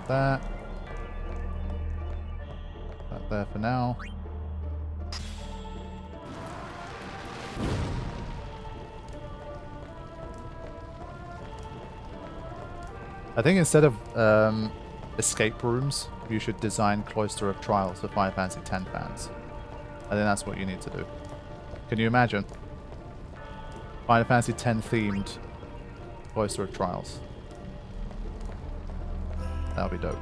Put that there for now. I think instead of escape rooms, you should design Cloister of Trials for Final Fantasy X fans. I think that's what you need to do. Can you imagine? Final Fantasy X themed Cloister of Trials. That would be dope.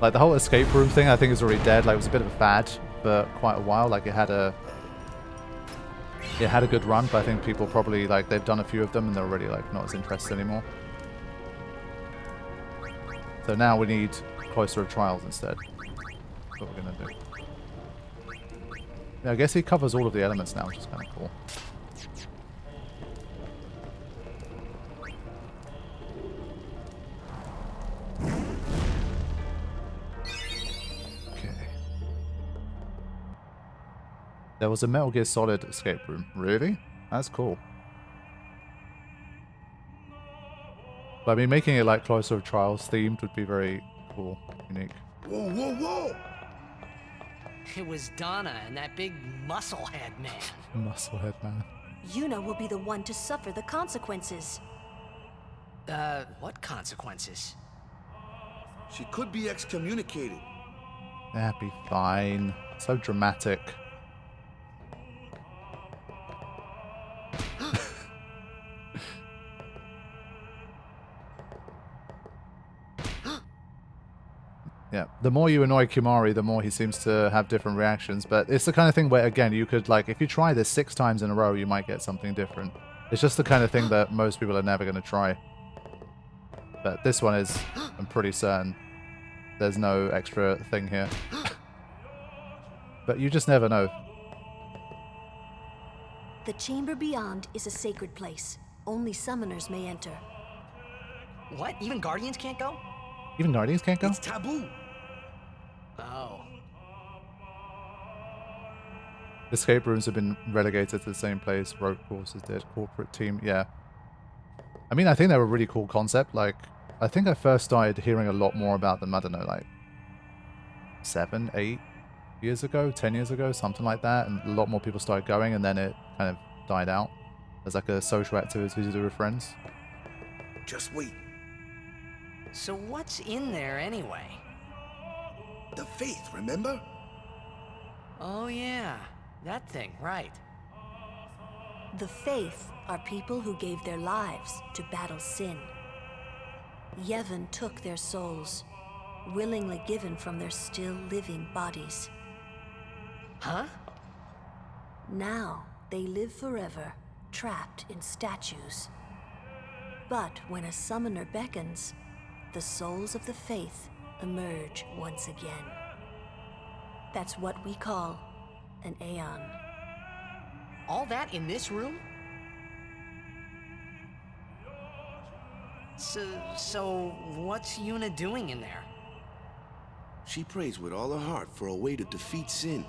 Like the whole escape room thing I think is already dead. Like it was a bit of a fad for quite a while. Like it had a good run, but I think people probably like they've done a few of them and they're already like not as interested anymore. So now we need Cloister of Trials instead. That's what we're gonna do. Yeah, I guess he covers all of the elements now, which is kind of cool. There was a Metal Gear Solid escape room. Really? That's cool. But I mean, making it like Cloister of Trials themed would be very cool, unique. Whoa, whoa, whoa! It was Donna and that big musclehead man. Musclehead man. Yuna will be the one to suffer the consequences. What consequences? She could be excommunicated. That'd be fine. So dramatic. Yeah, the more you annoy Kimari, the more he seems to have different reactions. But it's the kind of thing where, again, you could, like, if you try this 6 times in a row, you might get something different. It's just the kind of thing that most people are never going to try. But this one is, I'm pretty certain, there's no extra thing here. But you just never know. The chamber beyond is a sacred place. Only summoners may enter. What? Even Guardians can't go? Even Guardians can't go? It's taboo. Oh. Escape rooms have been relegated to the same place. Rope courses did. Corporate team, yeah. I mean, I think they're a really cool concept. Like, I think I first started hearing a lot more about them, I don't know, like 7, 8 years ago, 10 years ago, something like that. And a lot more people started going, and then it kind of died out as like a social activity to do with friends. Just wait. So what's in there anyway? The faith, remember? Oh yeah, that thing, right. The faith are people who gave their lives to battle sin. Yevon took their souls, willingly given from their still living bodies. Huh? Now they live forever, trapped in statues. But when a summoner beckons, the souls of the faith emerge once again. That's what we call an Aeon. All that in this room? So what's Yuna doing in there? She prays with all her heart for a way to defeat sin.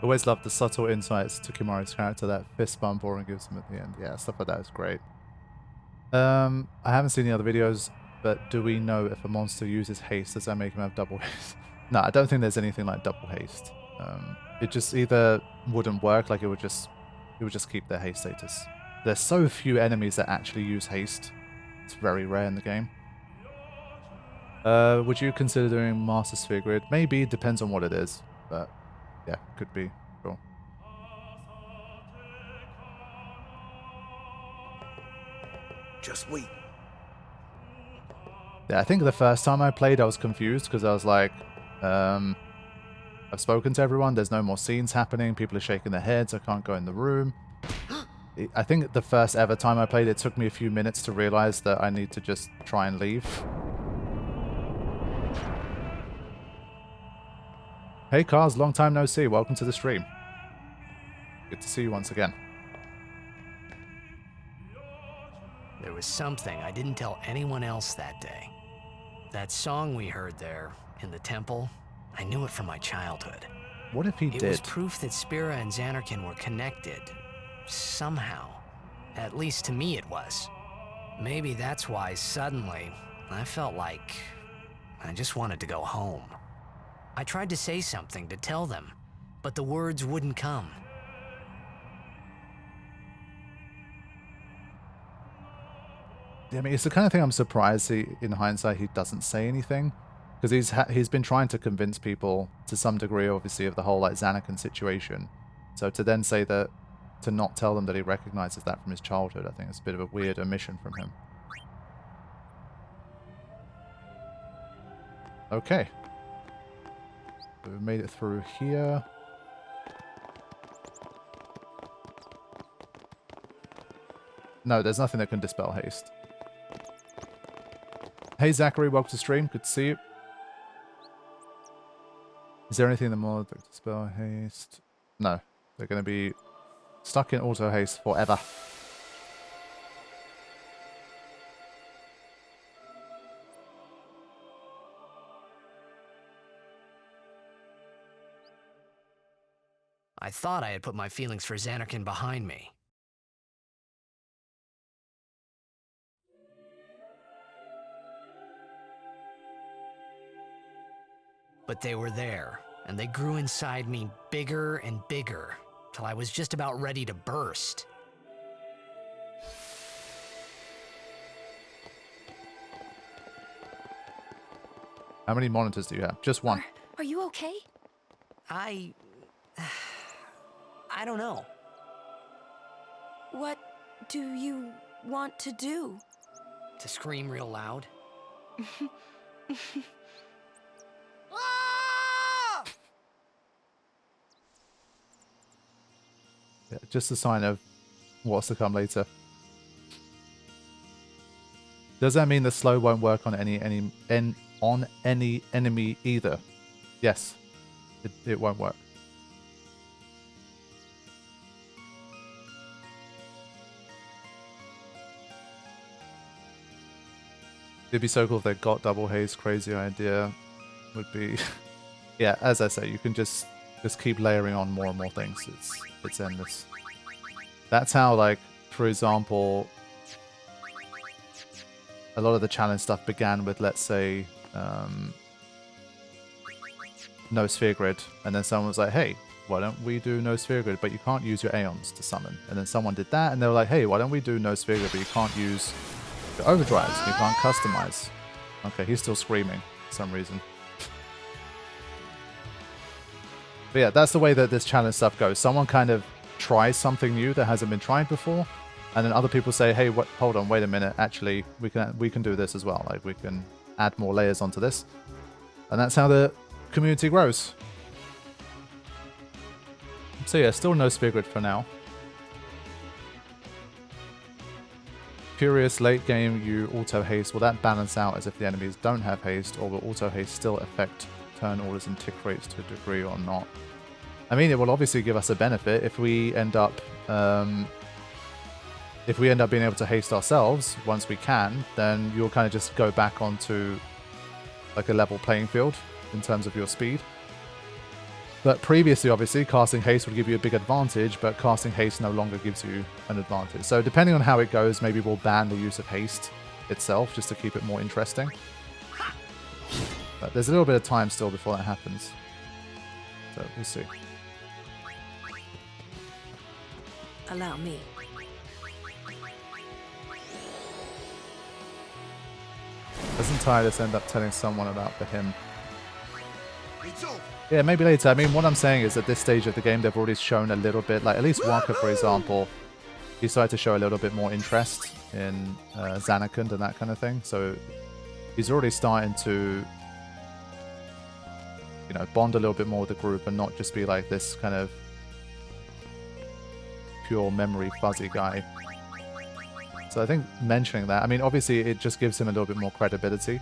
Always love the subtle insights to Kimari's character that fist bump Orin gives him at the end. Yeah, stuff like that is great. I haven't seen the other videos, but do we know if a monster uses haste, does that make him have double haste? No, I don't think there's anything like double haste. It just either wouldn't work, like it would just keep their haste status. There's so few enemies that actually use haste. It's very rare in the game. Would you consider doing Master Sphere Grid? Maybe, depends on what it is, but yeah, could be. Cool. Just wait. Yeah, I think the first time I played I was confused because I was like, I've spoken to everyone, there's no more scenes happening, people are shaking their heads, I can't go in the room. I think the first ever time I played it took me a few minutes to realize that I need to just try and leave. Hey Cars, long time no see, welcome to the stream. Good to see you once again. There was something I didn't tell anyone else that day. That song we heard there, in the temple, I knew it from my childhood. What if he It did? was proof that Spira and Zanarkand were connected. Somehow. At least to me it was. Maybe that's why suddenly, I felt like I just wanted to go home. I tried to say something to tell them, but the words wouldn't come. Yeah, I mean, it's the kind of thing I'm surprised in hindsight he doesn't say anything, because he's been trying to convince people to some degree, obviously, of the whole like Zanarkand situation. So to then say that, to not tell them that he recognizes that from his childhood, I think it's a bit of a weird omission from him. Okay, so we've made it through here. No, there's nothing that can dispel haste. Hey Zachary, welcome to stream. Good to see you. Is there anything in the mod that can dispel haste? No. They're going to be stuck in auto-haste forever. I thought I had put my feelings for Zanarkand behind me. But they were there, and they grew inside me bigger and bigger, till I was just about ready to burst. How many monitors do you have? Just one. Are you okay? I don't know. What do you want to do? To scream real loud. Yeah, just a sign of what's to come later. Does that mean the slow won't work on any enemy either? Yes, it won't work. It'd be so cool if they got double haste. Crazy idea would be, yeah. As I say, you can just keep layering on more and more things. It's endless. That's how, like, for example, a lot of the challenge stuff began with, let's say, no sphere grid, and then someone was like, hey, why don't we do no sphere grid, but you can't use your Aeons to summon. And then someone did that, and they were like, hey, why don't we do no sphere grid, but you can't use your overdrives, you can't customize. Okay, he's still screaming for some reason. But yeah, that's the way that this challenge stuff goes. Someone kind of tries something new that hasn't been tried before, and then other people say, hey, what, hold on, wait a minute, actually we can do this as well, like we can add more layers onto this. And that's how the community grows. So yeah, still no sphere grid for now. Curious, late game you auto haste, will that balance out as if the enemies don't have haste, or will auto haste still affect turn orders and tick rates to a degree or not? I mean, it will obviously give us a benefit if we end up being able to haste ourselves once we can. Then you'll kind of just go back onto like a level playing field in terms of your speed. But previously, obviously, casting haste would give you a big advantage, but casting haste no longer gives you an advantage. So depending on how it goes, maybe we'll ban the use of haste itself just to keep it more interesting. But there's a little bit of time still before that happens. So we'll see. Allow me. Doesn't Tidus end up telling someone about the hymn? It's over. Yeah, maybe later. I mean, what I'm saying is at this stage of the game, they've already shown a little bit, like at least Waka, for example, he started to show a little bit more interest in Zanarkand and that kind of thing. So he's already starting to, you know, bond a little bit more with the group and not just be like this kind of pure memory fuzzy guy. So I think mentioning that, I mean, obviously it just gives him a little bit more credibility.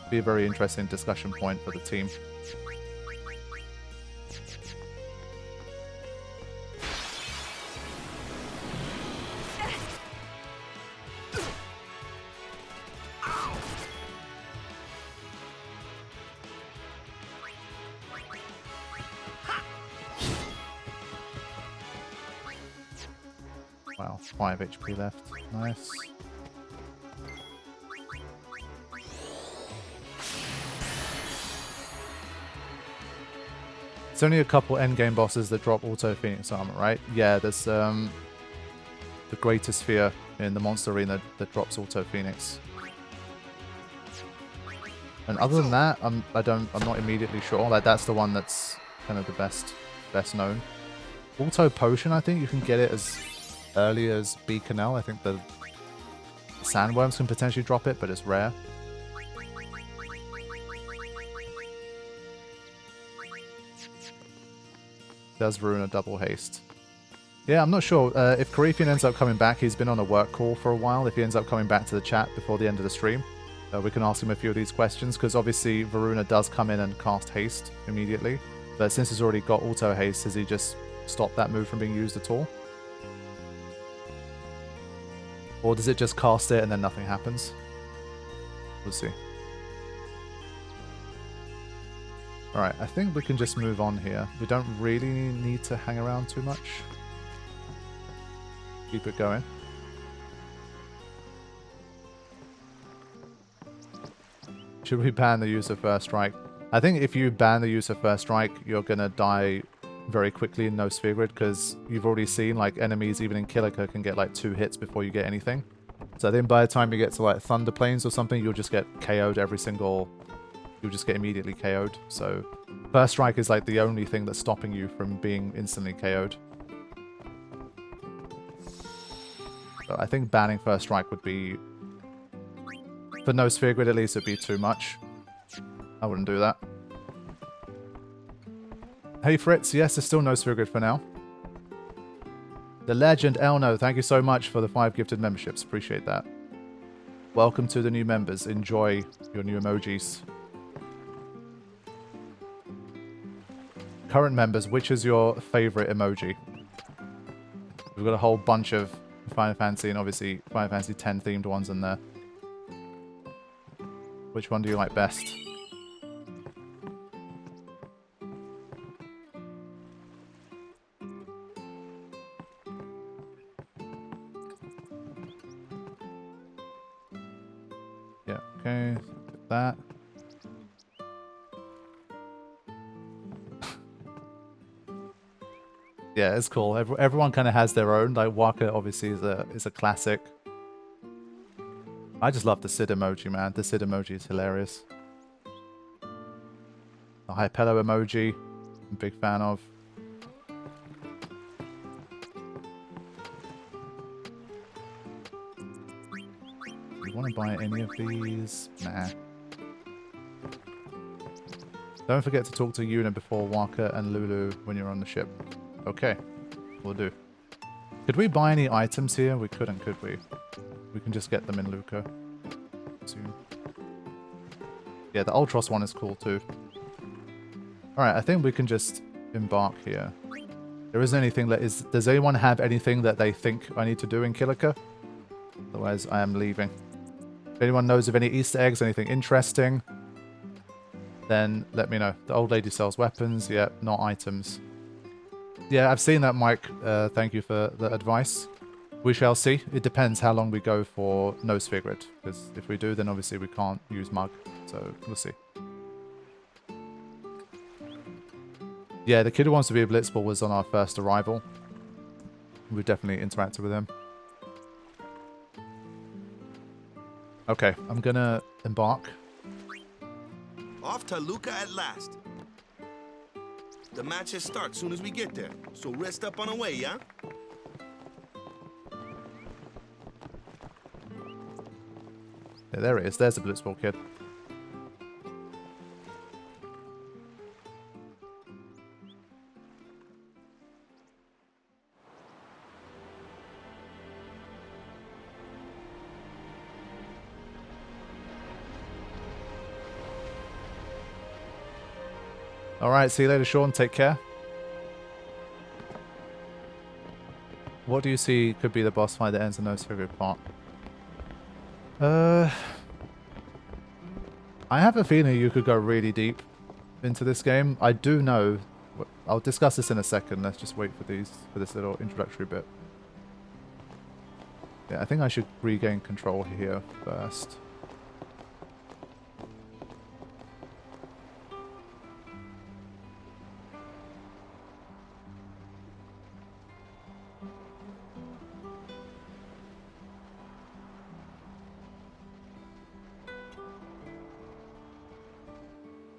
Be a very interesting discussion point for the team. Oh, 5 HP left. Nice. It's only a couple endgame bosses that drop auto Phoenix armor, right? Yeah, there's the greater sphere in the monster arena that drops auto Phoenix. And other than that, I'm not immediately sure. Like that's the one that's kind of the best known. Auto potion, I think you can get it as early as B Canal. I think the sandworms can potentially drop it, but it's rare. Does ruin a double haste. Yeah, I'm not sure. If Carithian ends up coming back, he's been on a work call for a while. If he ends up coming back to the chat before the end of the stream, we can ask him a few of these questions, because obviously Varuna does come in and cast haste immediately. But since he's already got auto haste, has he just stopped that move from being used at all? Or does it just cast it and then nothing happens? We'll see. Alright, I think we can just move on here. We don't really need to hang around too much. Keep it going. Should we ban the use of First Strike? I think if you ban the use of First Strike, you're gonna die very quickly in no sphere grid, because you've already seen like enemies even in Kilika can get like 2 hits before you get anything. So I think by the time you get to like Thunder Plains or something, you'll just get KO'd every single... You'll just get immediately KO'd. So First Strike is like the only thing that's stopping you from being instantly KO'd. So I think banning First Strike would be... For no sphere grid at least, it'd be too much. I wouldn't do that. Hey Fritz, yes, there's still no sphere grid for now. The legend Elno, thank you so much for the 5 gifted memberships. Appreciate that. Welcome to the new members. Enjoy your new emojis. Current members, which is your favorite emoji? We've got a whole bunch of Final Fantasy and obviously Final Fantasy X themed ones in there. Which one do you like best? Yeah, okay, get that. Yeah, it's cool. Everyone kind of has their own. Like Waka obviously is a classic. I just love the Sid emoji, man. The Sid emoji is hilarious. The Hypello emoji, I'm a big fan of. Do you want to buy any of these? Nah. Don't forget to talk to Yuna before Waka and Lulu when you're on the ship. Okay, we'll do. Could we buy any items here? We couldn't, could we? We can just get them in Luca soon. Yeah, the Ultros one is cool too. Alright, I think we can just embark here. There isn't anything that is... Does anyone have anything that they think I need to do in Kilika? Otherwise, I am leaving. If anyone knows of any Easter eggs, anything interesting, then let me know. The old lady sells weapons. Yeah, not items. Yeah, I've seen that, Mike. Thank you for the advice. We shall see. It depends how long we go for no sphere grid. Because if we do, then obviously we can't use Mug. So we'll see. Yeah, the kid who wants to be a Blitzball was on our first arrival. We've definitely interacted with him. Okay, I'm gonna embark. Off to Luca at last. The matches start soon as we get there, so rest up on the way, yeah? Yeah, there it is. There's the Blitzball kid. Alright, see you later, Sean. Take care. What do you see could be the boss fight that ends in no sphere grid part? I have a feeling you could go really deep into this game. I do know... I'll discuss this in a second. Let's just wait for this little introductory bit. Yeah, I think I should regain control here first.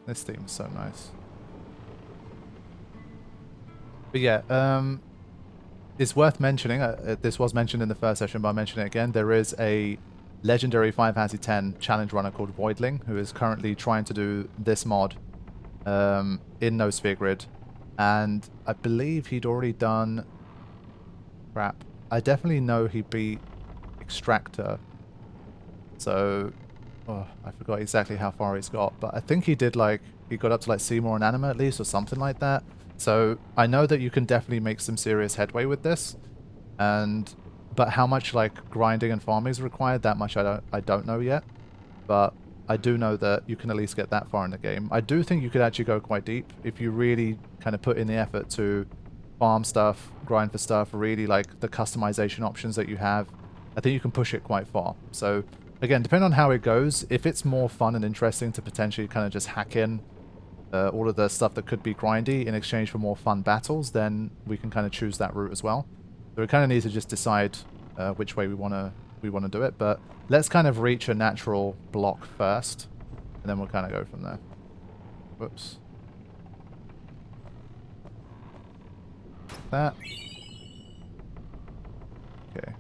This theme is so nice. But yeah, it's worth mentioning, this was mentioned in the first session, but I'll mention it again. There is a legendary Final Fantasy X challenge runner called Voidling, who is currently trying to do this mod in no sphere grid. And I believe he'd already done... Crap. I definitely know he beat Extractor. So... Oh, I forgot exactly how far he's got, but I think he did like... He got up to like Seymour and Anima at least, or something like that. So I know that you can definitely make some serious headway with this, but how much like grinding and farming is required, that much I don't know yet. But I do know that you can at least get that far in the game. I do think you could actually go quite deep if you really kind of put in the effort to farm stuff, grind for stuff, really like the customization options that you have. I think you can push it quite far. So again, depending on how it goes, if it's more fun and interesting to potentially kind of just hack in all of the stuff that could be grindy in exchange for more fun battles, then we can kind of choose that route as well. So we kind of need to just decide which way we want to do it. But let's kind of reach a natural block first, and then we'll kind of go from there. Whoops. That. Okay.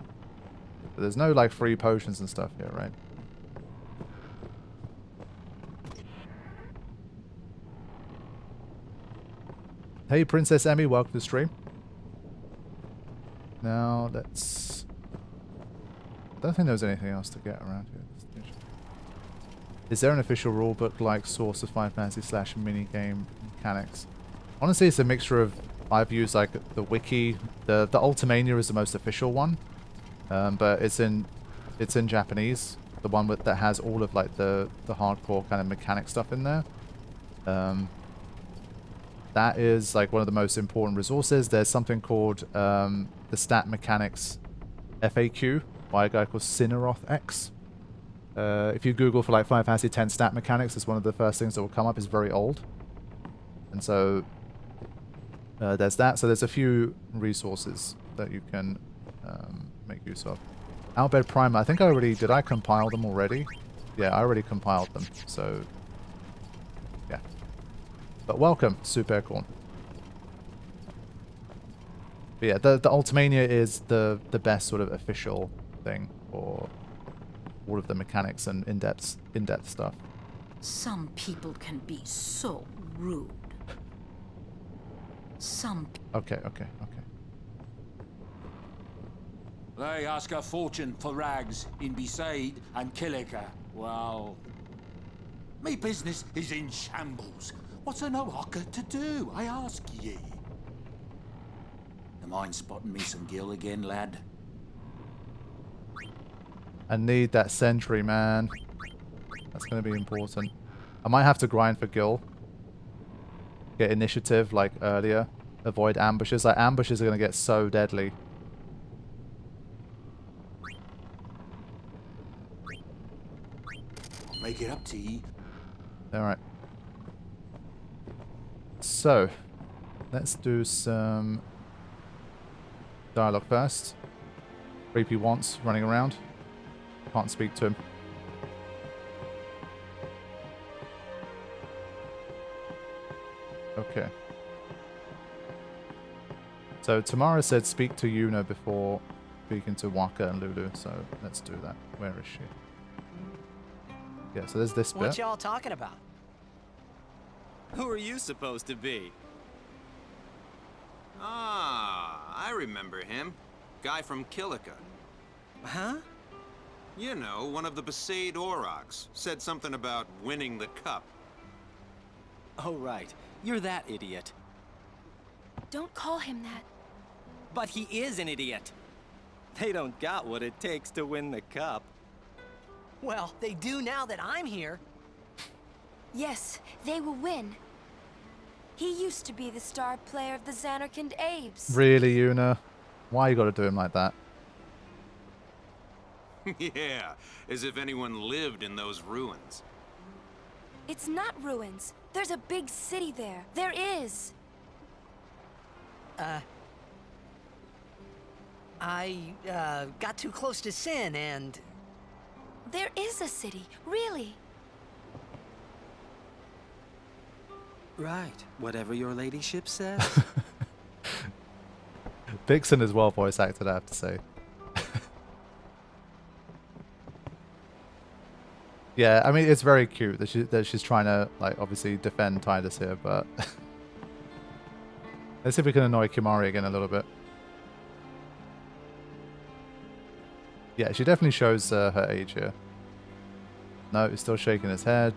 But there's no like free potions and stuff here, right? Hey, Princess Emmy, welcome to the stream. Now, let's... I don't think there's anything else to get around here. Is there an official rulebook like source of Final Fantasy / minigame mechanics? Honestly, it's a mixture of... I've used like the wiki. The Ultimania is the most official one. But it's in Japanese. The one that has all of like the hardcore kind of mechanic stuff in there. That is like one of the most important resources. There's something called the Stat Mechanics FAQ by a guy called Cineroth X. If you Google for like Final Fantasy X stat mechanics, it's one of the first things that will come up. It's very old. And so there's that. So there's a few resources that you can make use of. Albed Primer, I think did I compile them already? Yeah, I already compiled them. So yeah. But welcome, Super Corn. But yeah, the Ultimania is the best sort of official thing for all of the mechanics and in-depth stuff. Some people can be so rude. Okay. They ask a fortune for rags in Besaid and Kilika. Well, me business is in shambles. What's a no-hocker to do, I ask ye? You mind spotting me some gill again, lad? I need that sentry, man. That's going to be important. I might have to grind for Gil. Get initiative like earlier. Avoid ambushes. Like ambushes are going to get so deadly. Make it up to ye. Alright. So, let's do some dialogue first. Creepy wants running around. Can't speak to him. Okay. So Tamara said speak to Yuna before speaking to Waka and Lulu, so let's do that. Where is she? Yeah, so there's this bit. What y'all talking about? Who are you supposed to be? Ah, I remember him. Guy from Kilika. Huh? You know, one of the Besaid Aurochs. Said something about winning the cup. Oh, right. You're that idiot. Don't call him that. But he is an idiot. They don't got what it takes to win the cup. Well, they do now that I'm here. Yes, they will win. He used to be the star player of the Xanarkand Abes. Really, Yuna? Why you gotta do him like that? Yeah, as if anyone lived in those ruins. It's not ruins. There's a big city there. There is. I got too close to Sin and... There is a city, really. Right, whatever your ladyship says. Vixen is well voice acted, I have to say. Yeah, I mean, it's very cute that she's trying to, like, obviously defend Tidus here, but... Let's see if we can annoy Kimari again a little bit. Yeah, she definitely shows her age here. No, he's still shaking his head.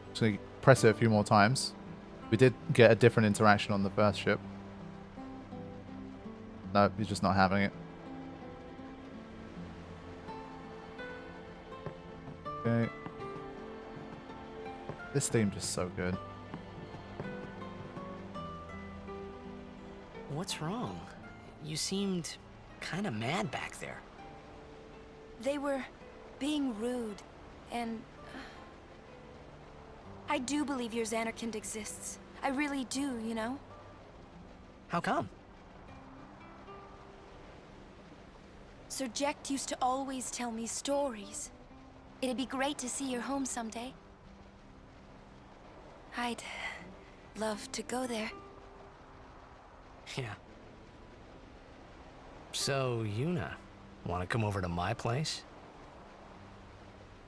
Just going to press it a few more times. We did get a different interaction on the first ship. No, he's just not having it. Okay. This theme just so good. What's wrong? You seemed kind of mad back there. They were being rude, and... I do believe your Xanarkand exists. I really do, you know? How come? Sir Jecht used to always tell me stories. It'd be great to see your home someday. I'd love to go there. Yeah. So, Yuna, want to come over to my place?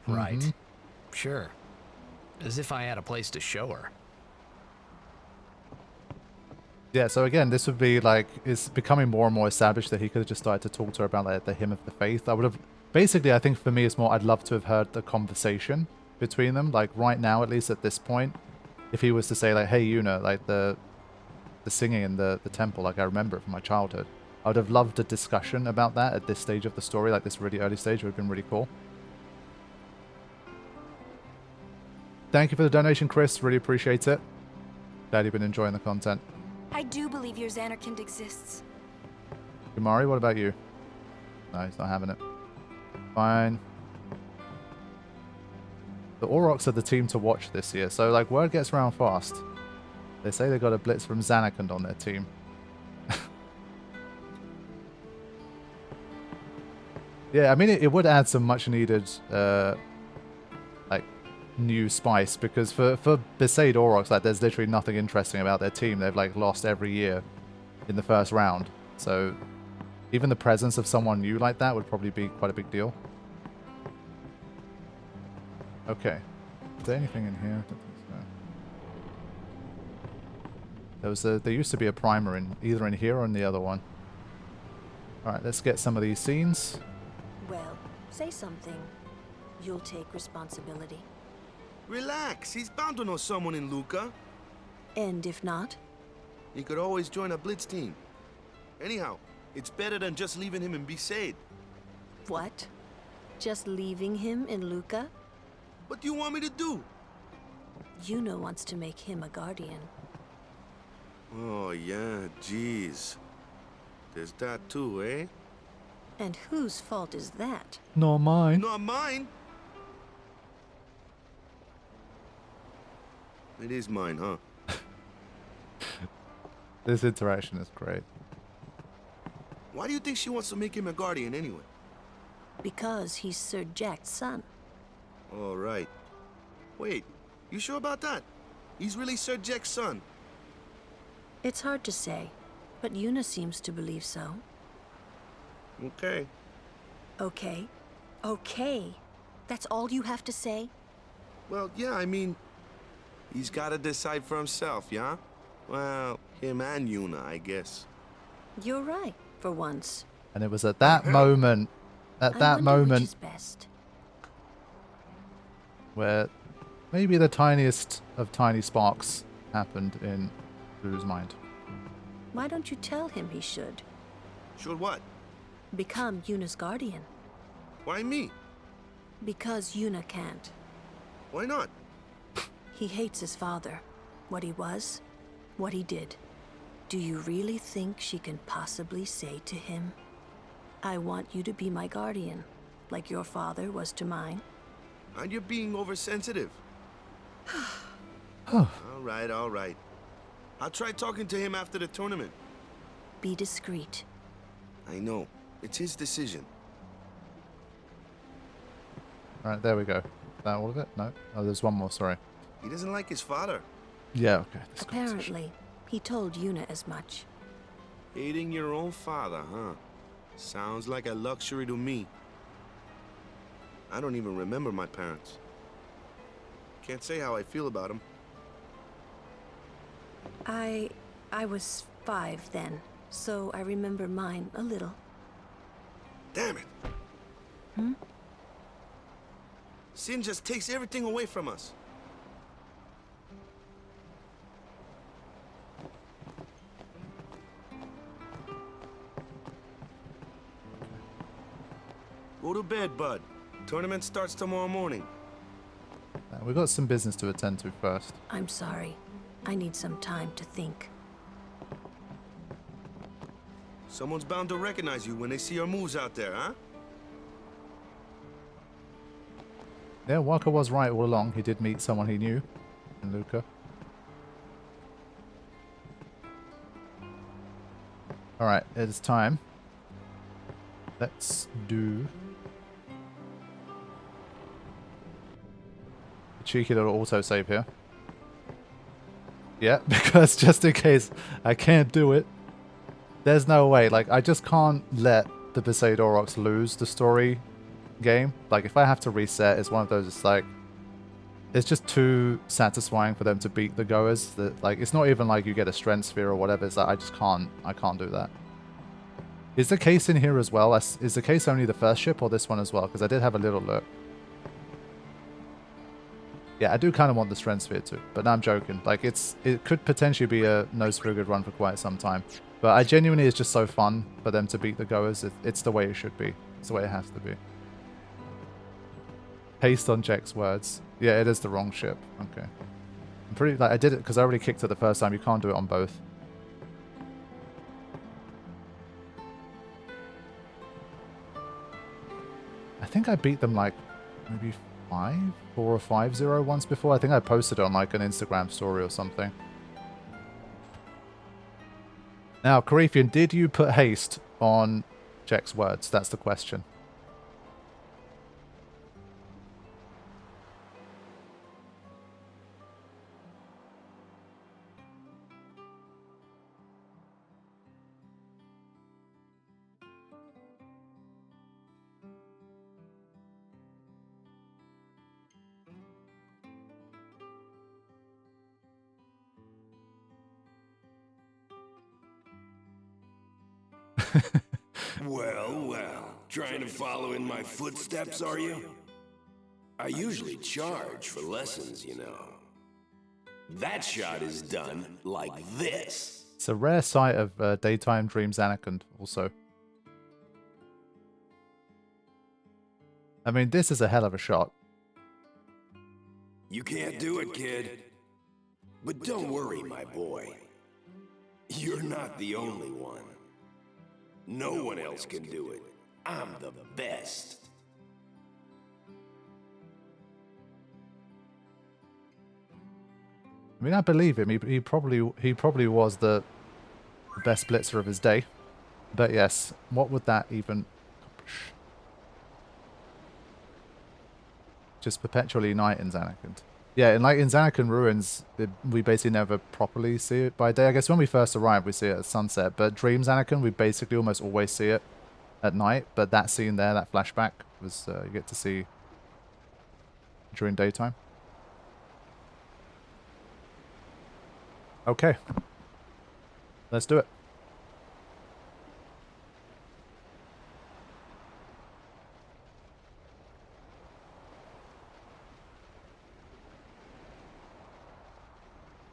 Right. Sure. As if I had a place to show her. Yeah, so again, this would be like, it's becoming more and more established that he could have just started to talk to her about like the hymn of the faith. I would have, basically, I think for me it's more, I'd love to have heard the conversation between them. Like right now, at least at this point, if he was to say like, hey Yuna, like the singing in the temple, like I remember it from my childhood. I would have loved a discussion about that at this stage of the story, like this really early stage would have been really cool. Thank you for the donation, Chris. Really appreciate it. Glad you've been enjoying the content. I do believe your Xanarkand exists. Kumari, what about you? No, he's not having it. Fine. The Aurochs are the team to watch this year, so like word gets around fast. They say they got a blitz from Xanarkand on their team. Yeah, I mean it would add some much needed like new spice, because for Besaid Aurochs, like there's literally nothing interesting about their team. They've like lost every year in the first round. So even the presence of someone new like that would probably be quite a big deal. Okay. Is there anything in here? I don't think so. There used to be a primer in either in here or in the other one. Alright, let's get some of these scenes. Well, say something. You'll take responsibility. Relax, he's bound to know someone in Luca. And if not? He could always join a blitz team. Anyhow, it's better than just leaving him in Besaid. What? Just leaving him in Luca? What do you want me to do? Yuna wants to make him a guardian. Oh, yeah, jeez. There's that too, eh? And whose fault is that? Not mine. Not mine. It is mine, huh? This interaction is great. Why do you think she wants to make him a guardian anyway? Because he's Sir Jecht's son. All right. Wait, you sure about that? He's really Sir Jecht's son? It's hard to say, but Yuna seems to believe so. Okay. Okay. Okay. That's all you have to say? Well, yeah, I mean, he's got to decide for himself, yeah? Well, him and Yuna, I guess. You're right, for once. And it was at that moment, Which is best. where maybe the tiniest of tiny sparks happened in Lulu's mind. Why don't you tell him he should? Should what? Become Yuna's guardian. Why me? Because Yuna can't. Why not? He hates his father. What he was, what he did. Do you really think she can possibly say to him, I want you to be my guardian, like your father was to mine. And you're being oversensitive. Oh. All right. I'll try talking to him after the tournament. Be discreet. I know. It's his decision. Alright, there we go. Is that all of it? No? Oh, there's one more, sorry. He doesn't like his father. Yeah, okay. This Apparently, he told Yuna as much. Hating your own father, huh? Sounds like a luxury to me. I don't even remember my parents. Can't say how I feel about them. I was 5 then, so I remember mine a little. Damn it! Sin just takes everything away from us. Go to bed, bud. Tournament starts tomorrow morning. We've got some business to attend to first. I'm sorry. I need some time to think. Someone's bound to recognize you when they see your moves out there, huh? Yeah, Walker was right all along. He did meet someone he knew in Luca. Alright, it's time. Let's do... a cheeky little autosave here. Yeah, because just in case I can't do it, there's no way. Like, I just can't let the Besaid Aurochs lose the story game. Like, if I have to reset, it's one of those, it's like, it's just too satisfying for them to beat the goers. That, like, it's not even like you get a strength sphere or whatever. It's like, I can't do that. Is the case in here as well? Is the case only the first ship or this one as well? Because I did have a little look. Yeah, I do kind of want the strength sphere too, but no, I'm joking. Like, it could potentially be a nose for a good run for quite some time. But I genuinely, it's just so fun for them to beat the goers. It's the way it should be. It's the way it has to be. Haste on Jecht's words. Yeah, it is the wrong ship. Okay. I'm pretty, like, I did it because I already kicked it the first time. You can't do it on both. I think I beat them like maybe 4 or 5-0 once before. I think I posted it on like an Instagram story or something. Now, Carithian, did you put haste on Jecht's words? That's the question. Well, trying to follow in my footsteps, are you? I usually charge for lessons, you know. That shot is done like this. It's a rare sight of daytime dreams Anakin also. I mean, this is a hell of a shot. You can't do it, kid. But don't worry, my boy. You're not the only one. No one else can do it. I'm the best. I mean, I believe him. He probably was the best blitzer of his day. But yes, what would that even accomplish? Just perpetually enlightens Anakin. Yeah, in Anakin Ruins, we basically never properly see it by day. I guess when we first arrive, we see it at sunset. But Dreams Anakin, we basically almost always see it at night. But that scene there, that flashback, was you get to see during daytime. Okay. Let's do it.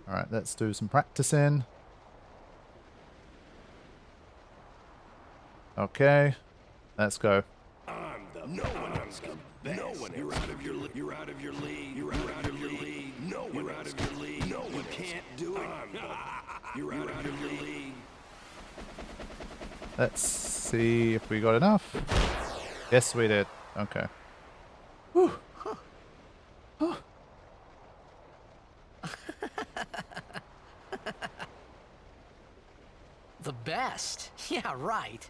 Alright, let's do some practicing. Okay, let's go. No one else can. No one. You're out of your league. You're out of your league. You're out of your league. No one out of your league. No one can't do it. You're out of your league. Let's see if we got enough. Yes, we did. Okay. Whew. Oh. The best. Yeah, right.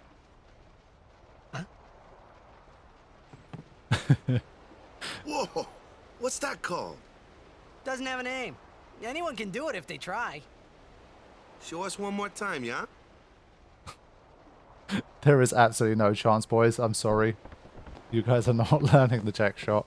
Huh? Whoa! What's that called? Doesn't have a name. Anyone can do it if they try. Show us one more time, yeah? There is absolutely no chance, boys. I'm sorry. You guys are not learning the Jecht shot.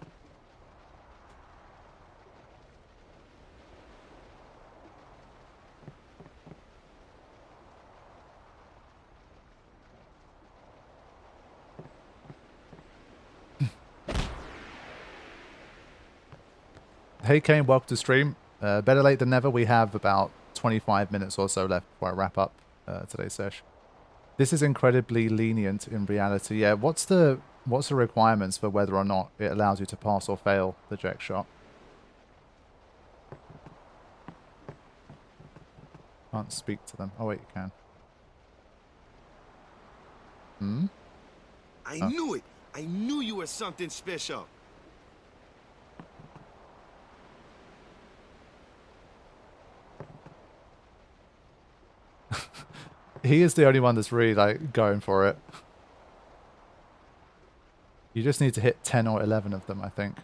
Hey Kane, welcome to stream. Better late than never. We have about 25 minutes or so left before I wrap up today's sesh. This is incredibly lenient in reality. Yeah, what's the requirements for whether or not it allows you to pass or fail the Jecht shot? Can't speak to them. Oh wait, you can. Hmm? I knew it! I knew you were something special! He is the only one that's really like going for it. You just need to hit 10 or 11 of them, I think.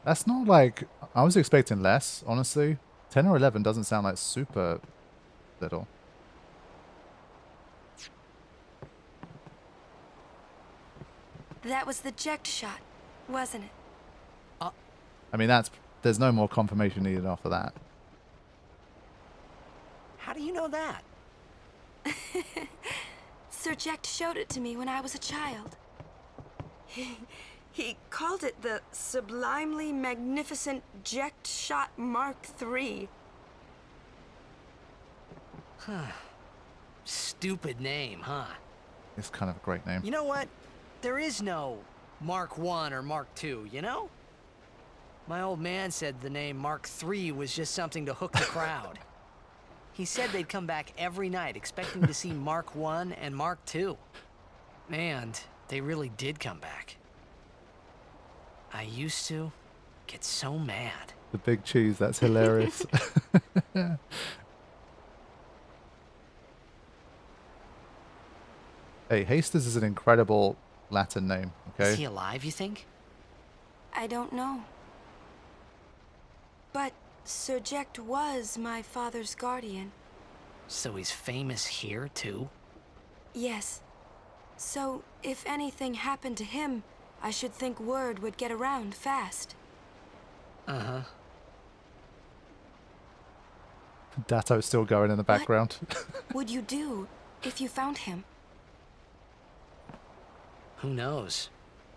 That's not like... I was expecting less, honestly. 10 or 11 doesn't sound like super little. That was the Jecht shot, wasn't it? I mean, there's no more confirmation needed after that. How do you know that? Sir Jecht showed it to me when I was a child. He called it the Sublimely Magnificent Jecht Shot Mark III. Huh. Stupid name, huh? It's kind of a great name. You know what? There is no Mark I or Mark II, you know? My old man said the name Mark III was just something to hook the crowd. He said they'd come back every night expecting to see Mark I and Mark II. And they really did come back. I used to get so mad. The big cheese, that's hilarious. Hey, Hastings is an incredible Latin name, okay? Is he alive, you think? I don't know. But Sir Jecht was my father's guardian. So he's famous here, too? Yes. So, if anything happened to him, I should think word would get around fast. Uh-huh. Dato's still going in the background. What would you do if you found him? Who knows?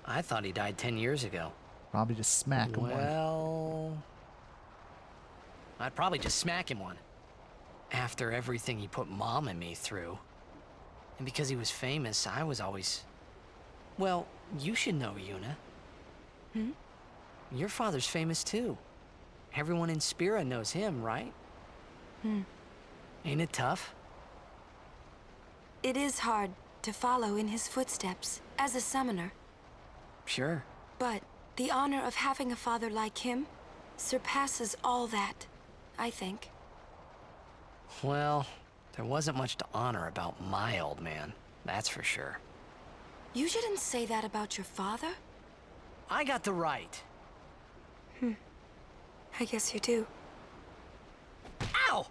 I thought he died 10 years ago. Probably just smack him one. Well... I'd probably just smack him one. After everything he put Mom and me through. And because he was famous, I was always... Well, you should know, Yuna. Hmm? Your father's famous too. Everyone in Spira knows him, right? Hmm. Ain't it tough? It is hard to follow in his footsteps as a summoner. Sure. But the honor of having a father like him surpasses all that, I think. Well, there wasn't much to honor about my old man, that's for sure. You shouldn't say that about your father. I got the right. I guess you do. Ow!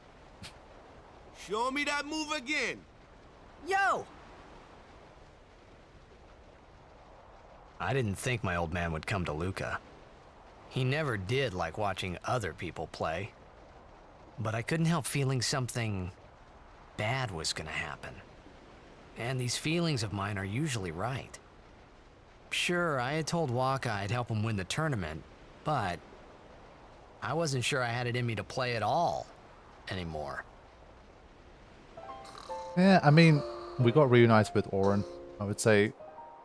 Show me that move again! Yo! I didn't think my old man would come to Luca. He never did like watching other people play. But I couldn't help feeling something bad was gonna happen. And these feelings of mine are usually right. Sure, I had told Waka I'd help him win the tournament, but I wasn't sure I had it in me to play at all anymore. Yeah, I mean, we got reunited with Oren. I would say,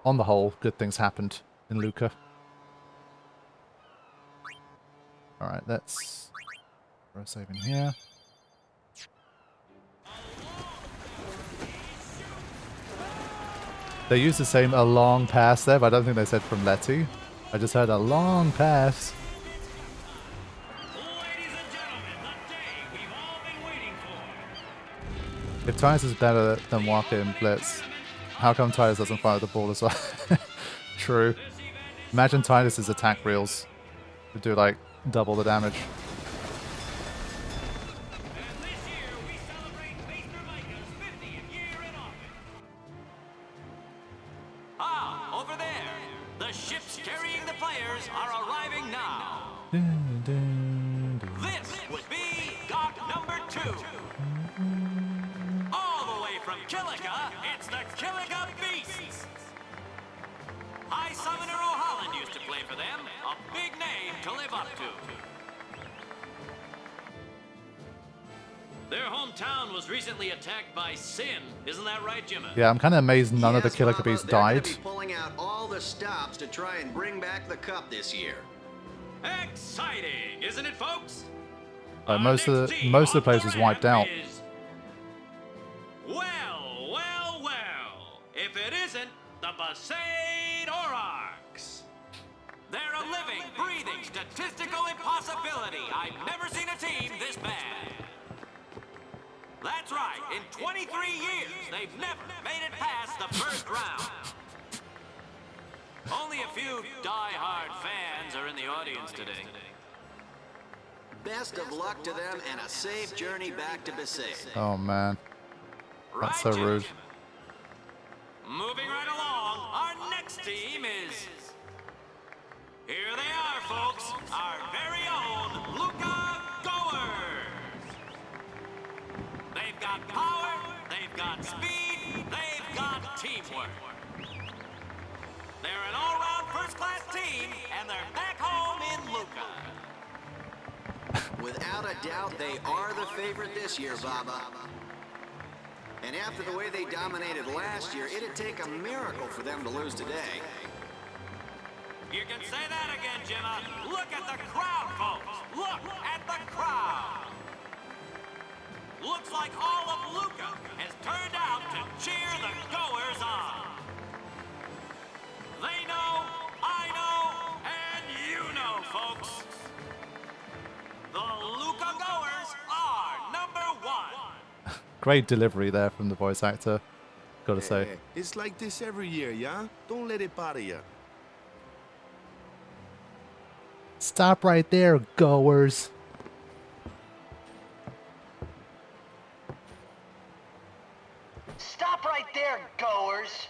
on the whole, good things happened in Luca. Alright, let's throw a save in here. They used the same a long pass there, but I don't think they said from Letty. I just heard a long pass. If Titus is better than Walker in Blitz, how come Titus doesn't fire the ball as well? True. Imagine Titus's attack reels would do like double the damage. Ah, over there. The ships carrying the players are arriving now. This would be dock number 2. All the way from Killica, it's the Killica Beasts. High Summoner O'Holland used to play for them. A big name to live up to. Their hometown was recently attacked by Sin. Isn't that right, Jimmy? Yeah, I'm kind of amazed none of the Killica Beasts died. They're gonna be pulling out all the stops to try and bring back the cup this year. Exciting, isn't it, folks? Most of the place was wiped out. Well, well, well. If it isn't the Besaid Aurochs. They're a living, breathing, statistical impossibility. I've never seen a team this bad. That's right. In 23 years, they've never made it past the first round. Only a few die-hard fans are in the audience today. Best of luck to them and a safe journey back to Besaid. Oh man, that's so rude. Moving right along, our next team is... Here they are, folks. Our very own Luca Goers. They've got power, they've got speed, they've got teamwork. They're an all-round first-class team, and they're back home in Luca. Without a doubt, they are the favorite this year, Baba. And after the way they dominated last year, it'd take a miracle for them to lose today. You can say that again, Jimma. Look at the crowd, folks. Look at the crowd. Looks like all of Luca has turned out to cheer the Goers on. They know, I know, and you know, folks. The Luca Goers are number 1. Great delivery there from the voice actor, gotta say. It's like this every year, yeah? Don't let it bother you. Stop right there, Goers. Stop right there, Goers.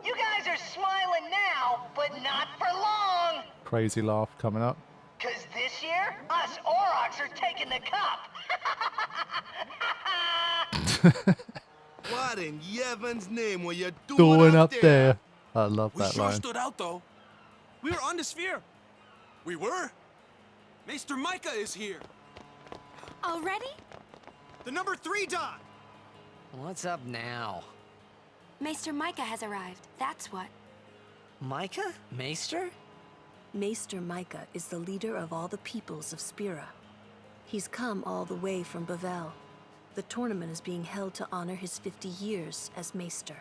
You guys are smiling now, but not for long. Crazy laugh coming up. 'Cause this year, us Aurochs are taking the cup. What in Yevon's name were you Doing up there? I love that We sure line. stood out, though. We were on the sphere. We were. Maester Micah is here. Already? The number 3 dot. What's up now? Maester Micah has arrived, that's what. Micah? Maester? Maester Micah is the leader of all the peoples of Spira. He's come all the way from Bavel. The tournament is being held to honor his 50 years as Maester.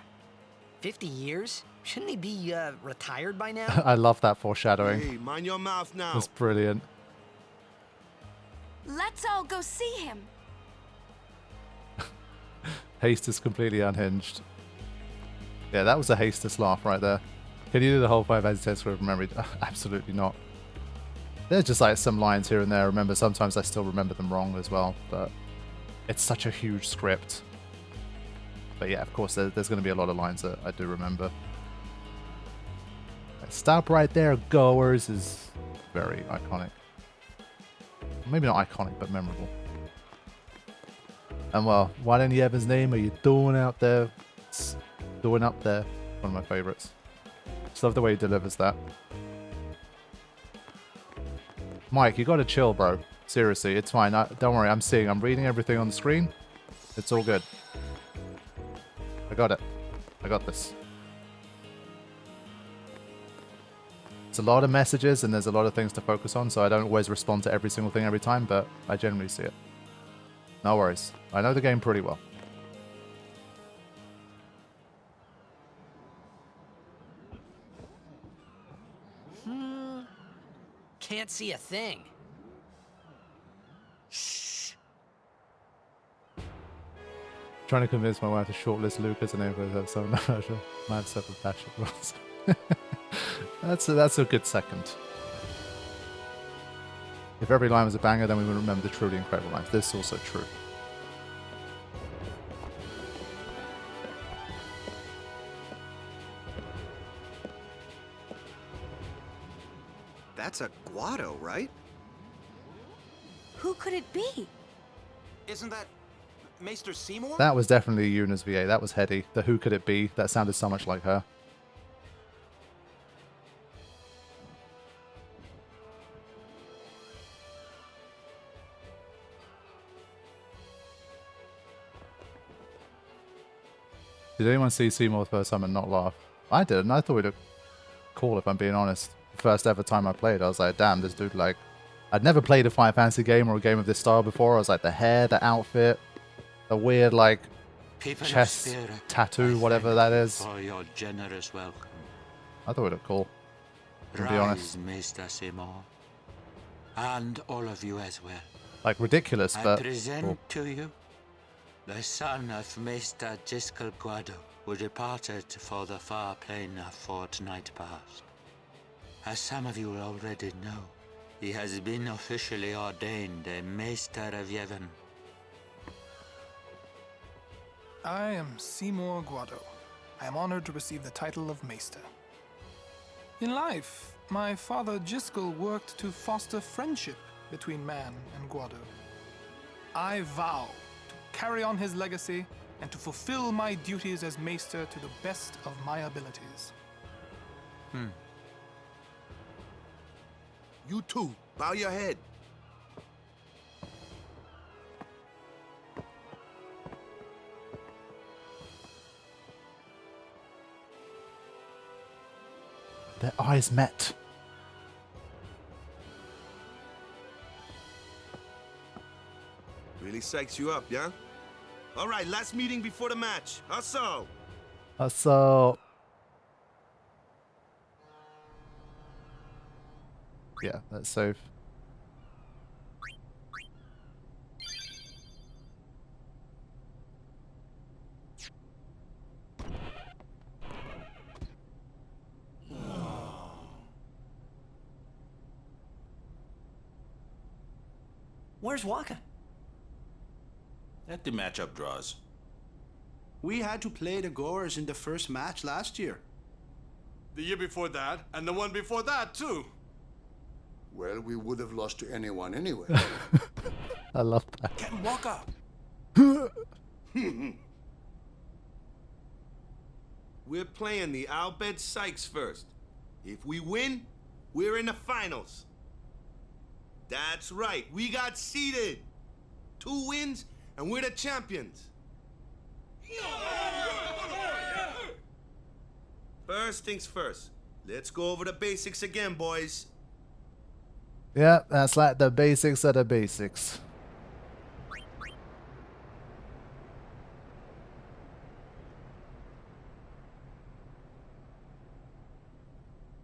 50 years? Shouldn't he be, retired by now? I love that foreshadowing. Hey, mind your mouth now. It's brilliant. Let's all go see him. Haste is completely unhinged. Yeah, that was a hastess laugh right there. Can you do the whole 5 test from memory? Absolutely not. There's just like some lines here and there. Remember, sometimes I still remember them wrong as well, but it's such a huge script. But yeah, of course, there's going to be a lot of lines that I do remember. Stop right there, Goers is very iconic. Maybe not iconic, but memorable. And well, what in Yevon's name are you doing out there? It's doing up there. One of my favorites. Just love the way he delivers that. Mike, you gotta chill, bro. Seriously, it's fine. Don't worry, I'm reading everything on the screen. It's all good. I got it. I got this. It's a lot of messages and there's a lot of things to focus on, so I don't always respond to every single thing every time, but I generally see it. No worries. I know the game pretty well. can't see a thing. Trying to convince my wife to shortlist Luca as a name for his episode. No, sure. I have several passion runs. That's a good second. If every line was a banger, then we would remember the truly incredible lines. This is also true. That's a Guado, right? Who could it be? Isn't that Maester Seymour? That was definitely Yuna's VA. That was heady. The who could it be? That sounded so much like her. Did anyone see Seymour the first time and not laugh? I didn't. I thought he looked cool, if I'm being honest. The first ever time I played, I was like, damn, this dude, like... I'd never played a Final Fantasy game or a game of this style before. I was like, the hair, the outfit, the weird, like, chest tattoo, whatever that is. For your generous welcome. I thought it looked cool, to be honest. Maester Seymour. And all of you as well. Like, ridiculous, but... I present cool. to you the son of Maester Giskel Guado, who departed for the far plain a fortnight past. As some of you already know, he has been officially ordained a Maester of Yevon. I am Seymour Guado. I am honored to receive the title of Maester. In life, my father Giskel worked to foster friendship between man and Guado. I vow to carry on his legacy and to fulfill my duties as Maester to the best of my abilities. You too. Bow your head. Their eyes met. Really psychs you up, yeah? All right, last meeting before the match. Hustle. So... Yeah, that's safe. Where's Waka? Let the matchup draws. We had to play the Goers in the first match last year. The year before that, and the one before that, too. Well, we would have lost to anyone anyway. I love that. Get Waka! We're playing the Albed Sykes first. If we win, we're in the finals. That's right, we got seeded. 2 wins, and we're the champions. First things first. Let's go over the basics again, boys. Yeah, that's like the basics of the basics.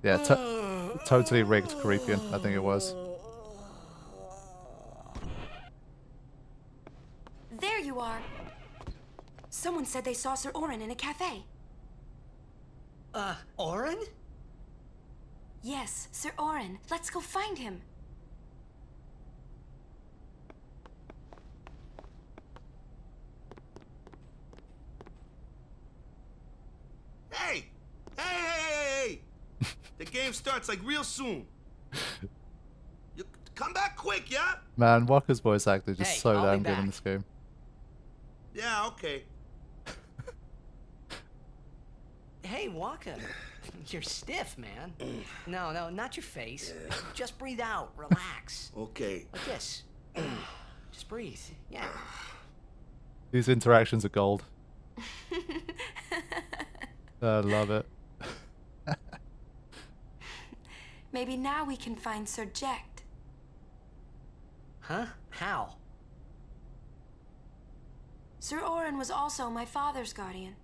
Yeah, totally rigged Caribbean, I think it was. There you are. Someone said they saw Sir Orin in a cafe. Orin? Yes, Sir Orin. Let's go find him. Hey! Hey! The game starts like real soon. You come back quick, yeah? Man, Waka's voice actor is just Hey, so I'll damn be good in back. this game. Yeah, okay. Hey, Waka. You're stiff, man. No, not your face. Just breathe out. Relax. Okay. Like this. Just breathe. Yeah. These interactions are gold. I love it. Maybe now we can find Sir Jecht. Huh? How? Sir Orin was also my father's guardian.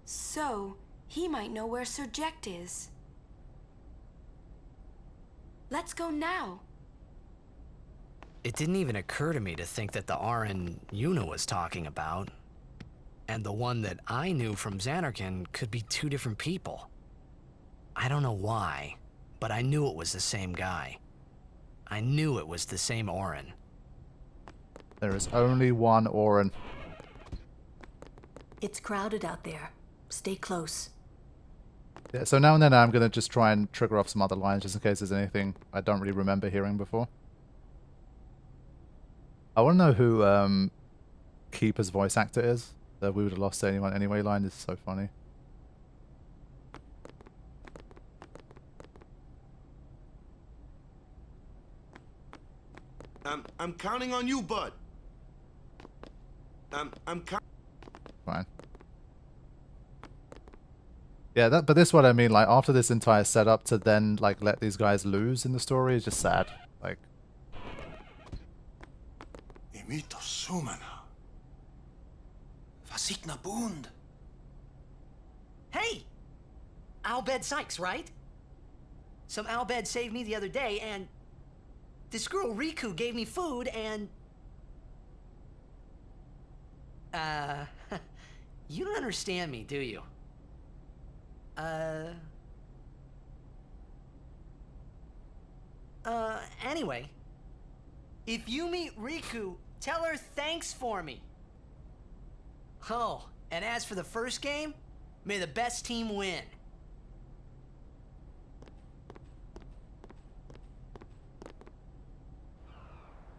So, he might know where Sir Jecht is. Let's go now. It didn't even occur to me to think that the RN Yuna was talking about and the one that I knew from Xanarkin could be two different people. I don't know why, but I knew it was the same guy. I knew it was the same Orin. There is only one Orin. It's crowded out there. Stay close. Yeah, so now and then I'm going to just try and trigger off some other lines just in case there's anything I don't really remember hearing before. I want to know who Keeper's voice actor is. The "we would have lost to anyone anyway" line is so funny. I'm counting on you, bud. I'm Fine. Yeah, but this is what I mean. Like, after this entire setup, to then like let these guys lose in the story is just sad. Like. Imito Sumana. Vasikna Bund. Hey! Albed Sykes, right? Some Albed saved me the other day, and this girl Riku gave me food, and... you don't understand me, do you? Anyway, if you meet Riku, tell her thanks for me. Oh, and as for the first game, may the best team win.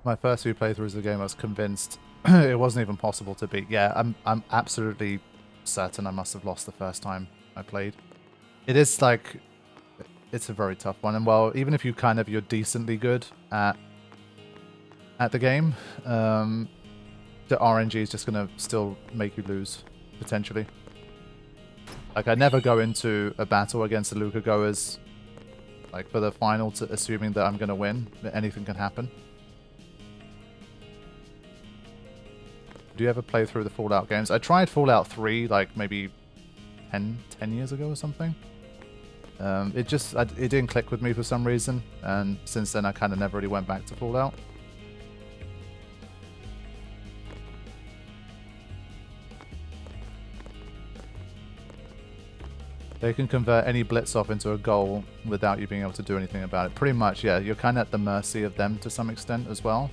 My first few playthroughs of the game, I was convinced it wasn't even possible to beat. Yeah, I'm absolutely certain I must have lost the first time I played. It is like, it's a very tough one, and well, even if you're decently good at the game, the RNG is just gonna still make you lose potentially. Like, I never go into a battle against the Luca goers like for the final assuming that I'm gonna win. That anything can happen. Do you ever play through the Fallout games? I tried Fallout 3 like maybe 10 years ago or something. It didn't click with me for some reason, and since then I kind of never really went back to Fallout. They can convert any blitz off into a goal without you being able to do anything about it. Pretty much, yeah. You're kind of at the mercy of them to some extent as well.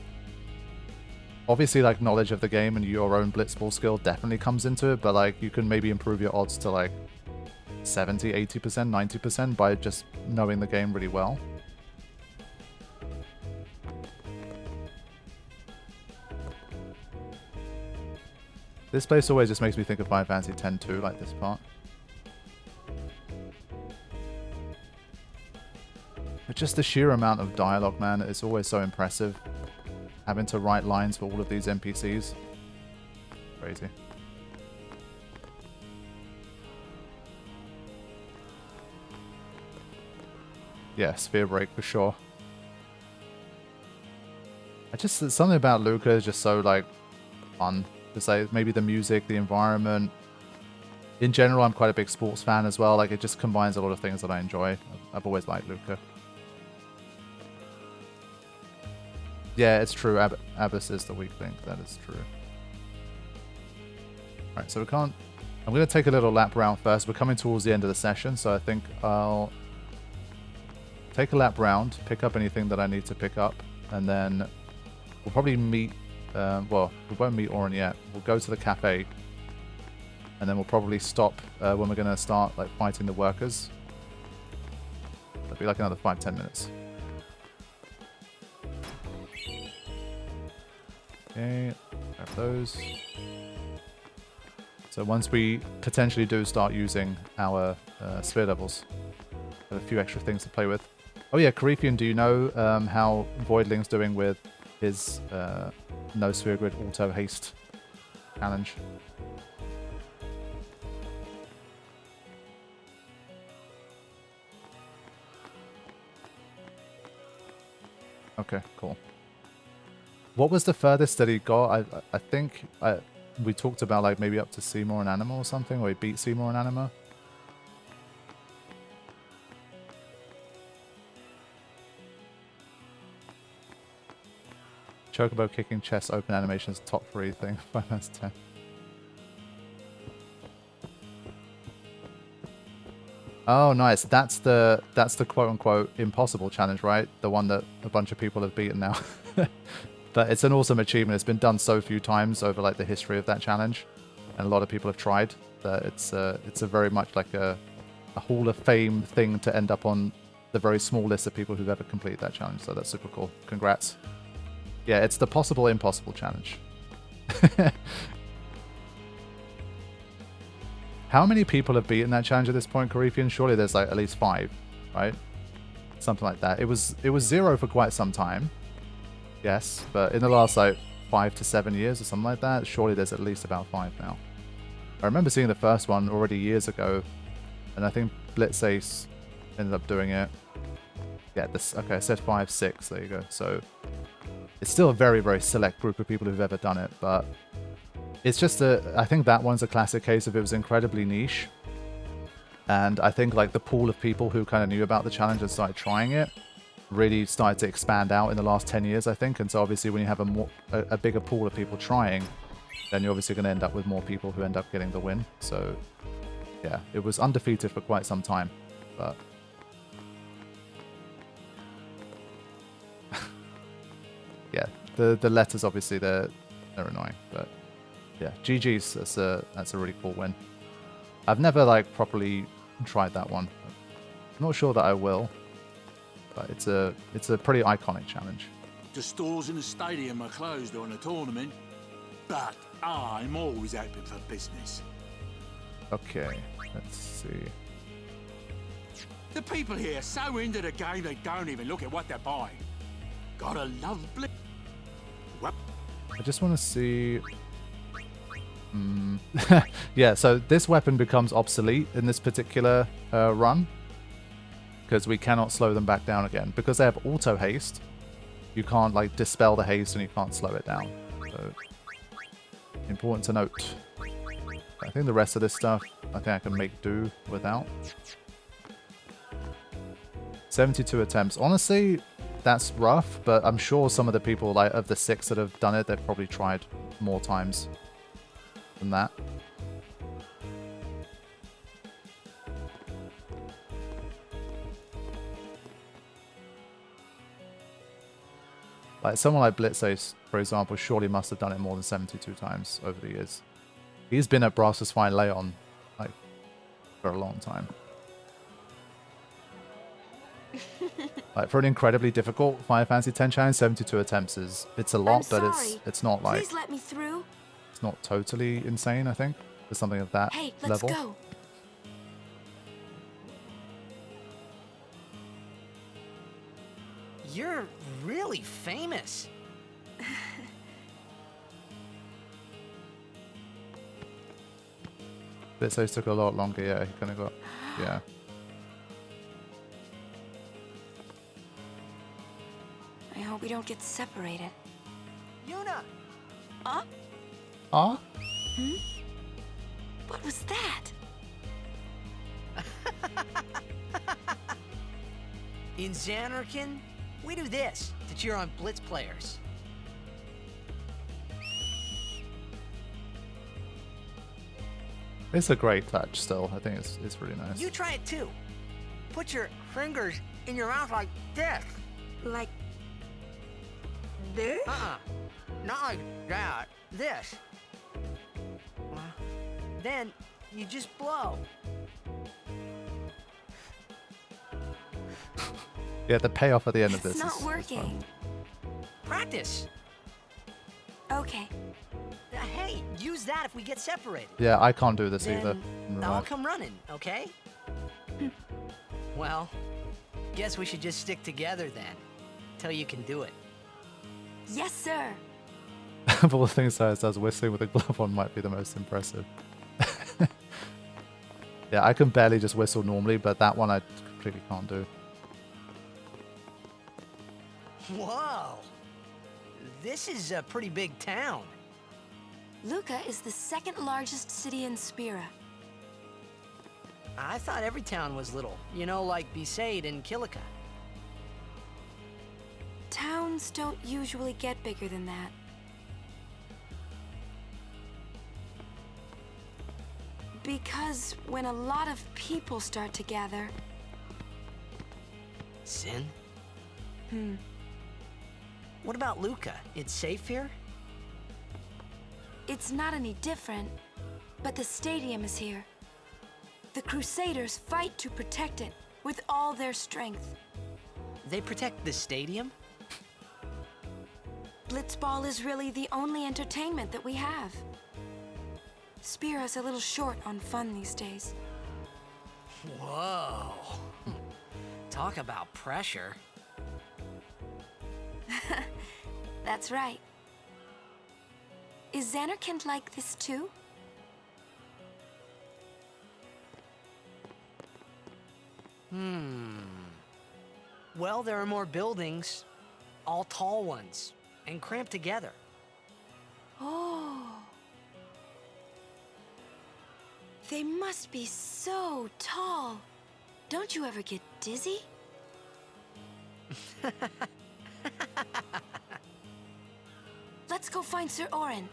Obviously, like, knowledge of the game and your own blitzball skill definitely comes into it, but like, you can maybe improve your odds to like 70, 80%, 90% by just knowing the game really well. This place always just makes me think of Final Fantasy X too, like this part. But just the sheer amount of dialogue, man, is always so impressive. Having to write lines for all of these NPCs. Crazy. Yeah, Sphere Break for sure. There's something about Luca is just so, like, fun. Just like, maybe the music, the environment. In general, I'm quite a big sports fan as well. Like, it just combines a lot of things that I enjoy. I've always liked Luca. Yeah, it's true. Abyss is the weak link. That is true. Alright, so we can't... I'm going to take a little lap round first. We're coming towards the end of the session, so I think I'll take a lap round, pick up anything that I need to pick up, and then we'll probably meet... well, we won't meet Orin yet. We'll go to the cafe, and then we'll probably stop when we're going to start like fighting the workers. That'll be like another 5-10 minutes. Okay, grab those. So once we potentially do start using our sphere levels, we have a few extra things to play with. Oh yeah, Carithian, do you know how Voidling's doing with his no sphere grid auto-haste challenge? Okay, cool. What was the furthest that he got? I think we talked about like maybe up to Seymour and Anima or something, or he beat Seymour and Anima. Chocobo kicking chest open animations top 3 thing. 5 out of 10. Oh, nice. That's the quote-unquote impossible challenge, right? The one that a bunch of people have beaten now. But it's an awesome achievement. It's been done so few times over like the history of that challenge, and a lot of people have tried. That it's a very much like a Hall of Fame thing to end up on the very small list of people who've ever completed that challenge. So that's super cool. Congrats. Yeah, it's the possible impossible challenge. How many people have beaten that challenge at this point, Carifian? Surely there's like at least 5, right? Something like that. It was 0 for quite some time. Yes, but in the last like 5 to 7 years or something like that, surely there's at least about 5 now. I remember seeing the first one already years ago, and I think BlitzAce ended up doing it. Yeah, this, okay, I said 5, 6, there you go. So it's still a very, very select group of people who've ever done it, but it's just I think that one's a classic case of it was incredibly niche. And I think like the pool of people who kind of knew about the challenge and started trying it really started to expand out in the last 10 years, I think. And so obviously when you have a bigger pool of people trying, then you're obviously going to end up with more people who end up getting the win. So yeah, it was undefeated for quite some time, but yeah, the letters obviously they're annoying, but yeah, GG's. That's a really cool win. I've never like properly tried that one. I'm not sure that I will, but it's a pretty iconic challenge. The stores in the stadium are closed on a tournament, but I'm always open for business. Okay, let's see. The people here are so into the game they don't even look at what they're buying. Gotta love I just want to see. Yeah, so this weapon becomes obsolete in this particular run because we cannot slow them back down again. Because they have Auto-Haste, you can't like dispel the haste and you can't slow it down. So important to note. I think the rest of this stuff I think I can make do without. 72 attempts. Honestly, that's rough, but I'm sure some of the people like of the 6 that have done it, they've probably tried more times than that. Like someone like BlitzAce, for example, surely must have done it more than 72 times over the years. He's been at Brass's Fine Leon like for a long time. Like for an incredibly difficult Final Fantasy X challenge, 72 attempts it's a lot, but it's not like Please let me through. it's not totally insane, I think. For something of that Hey, let's level. go. You're really famous. BlitzAce took a lot longer, yeah, he kinda got yeah. I hope we don't get separated. Yuna! Huh? Ah? Hmm? What was that? In Xanarkin, we do this to cheer on Blitz players. It's a great touch still. I think it's really nice. You try it too. Put your fingers in your mouth like this. Like this? Not like that. This. Then you just blow. Yeah, the payoff at the end of this It's not is working. Practice. Okay. Hey, use that if we get separated. Yeah, I can't do this Then either. in real I'll life. come running, okay? Well, guess we should just stick together then. Till you can do it. Yes, sir. Of all the things that does, whistling with a glove on might be the most impressive. Yeah, I can barely just whistle normally, but that one I completely can't do. Whoa! This is a pretty big town. Luca is the second largest city in Spira. I thought every town was little. You know, like Besaid and Kilika. Towns don't usually get bigger than that. Because when a lot of people start to gather... Sin? Hmm. What about Luca? It's safe here? It's not any different, but the stadium is here. The Crusaders fight to protect it with all their strength. They protect the stadium? Blitzball is really the only entertainment that we have. Spira's a little short on fun these days. Whoa. Talk about pressure. That's right. Is Xanarkand like this too? Well, there are more buildings, all tall ones, and cramped together. Oh. They must be so tall. Don't you ever get dizzy? Let's go find Sir Orin.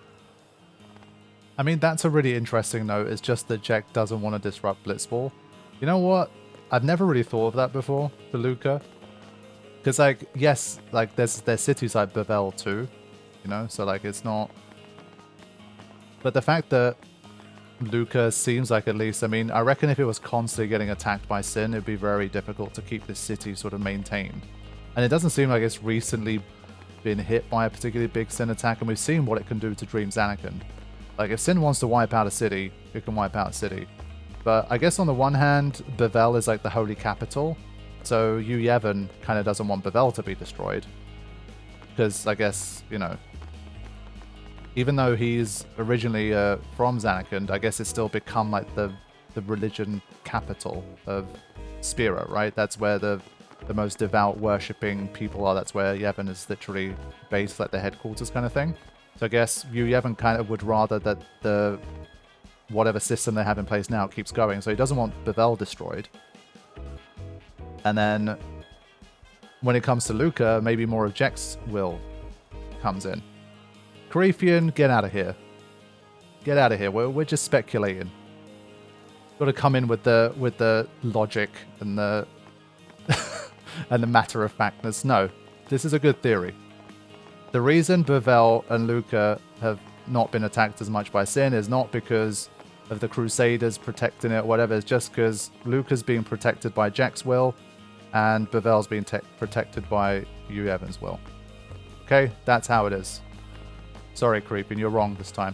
I mean, that's a really interesting note. It's just that Jecht doesn't want to disrupt Blitzball. You know what? I've never really thought of that before for Luca. Because, like, yes, like, there's cities like Bavel too, you know? So, like, it's not... But the fact that Luca seems like, at least, I mean, I reckon if it was constantly getting attacked by Sin, it'd be very difficult to keep this city sort of maintained. And it doesn't seem like it's recently been hit by a particularly big Sin attack, and we've seen what it can do to Dream Xanarkand. Like, if Sin wants to wipe out a city, it can wipe out a city. But I guess on the one hand, Bavel is like the holy capital, so Yu Yevon kind of doesn't want Bavel to be destroyed. Because I guess, you know, even though he's originally from Xanarkand, I guess it's still become like the religion capital of Spira, right? That's where the most devout worshipping people are. That's where Yevon is literally based, like the headquarters kind of thing. So I guess Yu Yevon kind of would rather that the whatever system they have in place now keeps going. So he doesn't want Bavel destroyed. And then when it comes to Luca, maybe more of Jecht's will comes in. Carithian, get out of here. Get out of here. We're just speculating. Got to come in with the logic and the and the matter of factness. No, this is a good theory. The reason Bavel and Luca have not been attacked as much by Sin is not because of the Crusaders protecting it or whatever. It's just because Luca's being protected by Jecht's will and Bavel's being protected by Yu Yevon's will. Okay, that's how it is. Sorry, Creepin, you're wrong this time.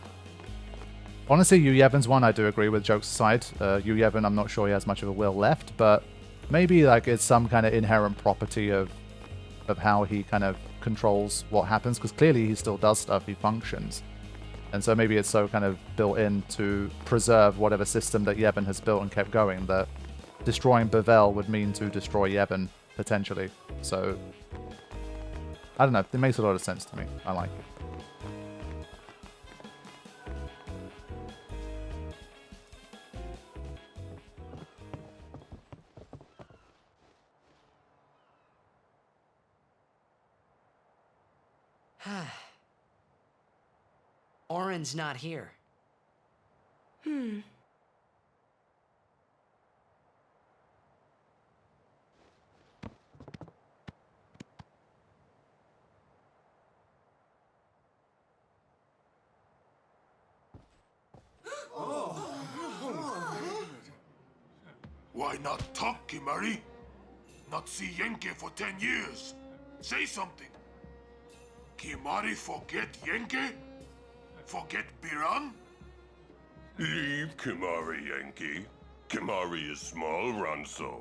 Honestly, Yu Yevon's one I do agree with, jokes aside. Yu Yevon, I'm not sure he has much of a will left, but maybe like it's some kind of inherent property of how he kind of controls what happens, because clearly he still does stuff, he functions. And so maybe it's so kind of built in to preserve whatever system that Yevon has built and kept going, that destroying Bavel would mean to destroy Yevon, potentially. So, I don't know, it makes a lot of sense to me. I like it. Orin's not here. Why not talk, Kimari? Not see Yenke for 10 years. Say something. Kimari forget Yenke? Forget Biran? Leave Kimari, Yankee. Kimari is small, Ranso.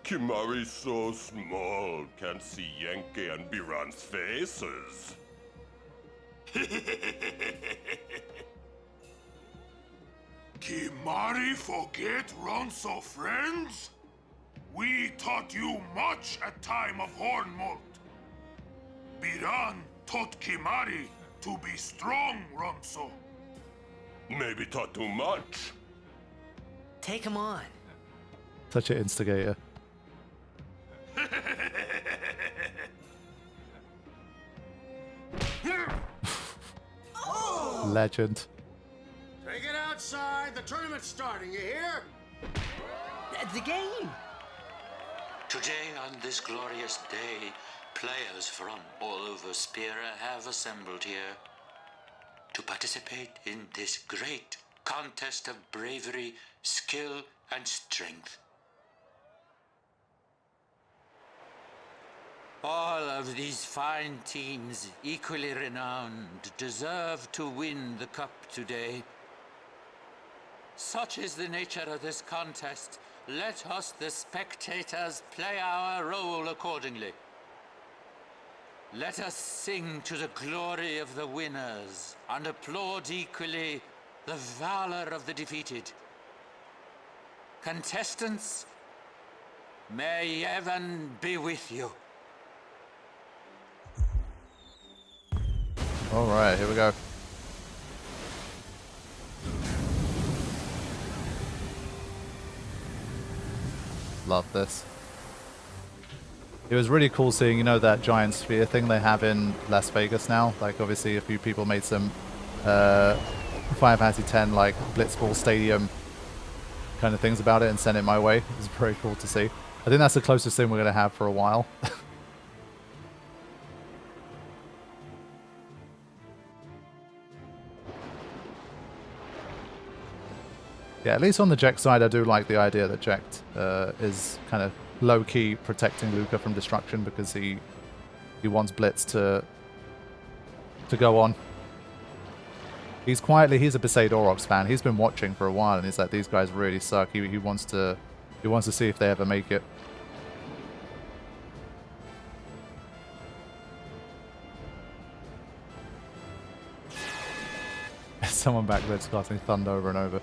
Kimari's so small, can't see Yankee and Biran's faces. Kimari forget Ronso friends? We taught you much at time of Hornmold. Biran taught Kimari to be strong, Ronso. Maybe taught too much. Take him on. Such an instigator. Legend. Take it outside. The tournament's starting, you hear? The game! Today, on this glorious day, players from all over Spira have assembled here to participate in this great contest of bravery, skill, and strength. All of these fine teams, equally renowned, deserve to win the cup today. Such is the nature of this contest. Let us, the spectators, play our role accordingly. Let us sing to the glory of the winners and applaud equally the valor of the defeated. Contestants, may heaven be with you. Alright, here we go. Love this. It was really cool seeing, you know, that giant sphere thing they have in Las Vegas now. Like, obviously, a few people made some Final Fantasy X, like, Blitzball Stadium kind of things about it and sent it my way. It was very cool to see. I think that's the closest thing we're going to have for a while. Yeah, at least on the Jecht side, I do like the idea that Jecht is kind of low-key protecting Luca from destruction because he wants Blitz to go on. He's a Besaid Aurochs fan. He's been watching for a while, and he's like, these guys really suck. He wants to see if they ever make it. Someone back there's casting Thunder over and over.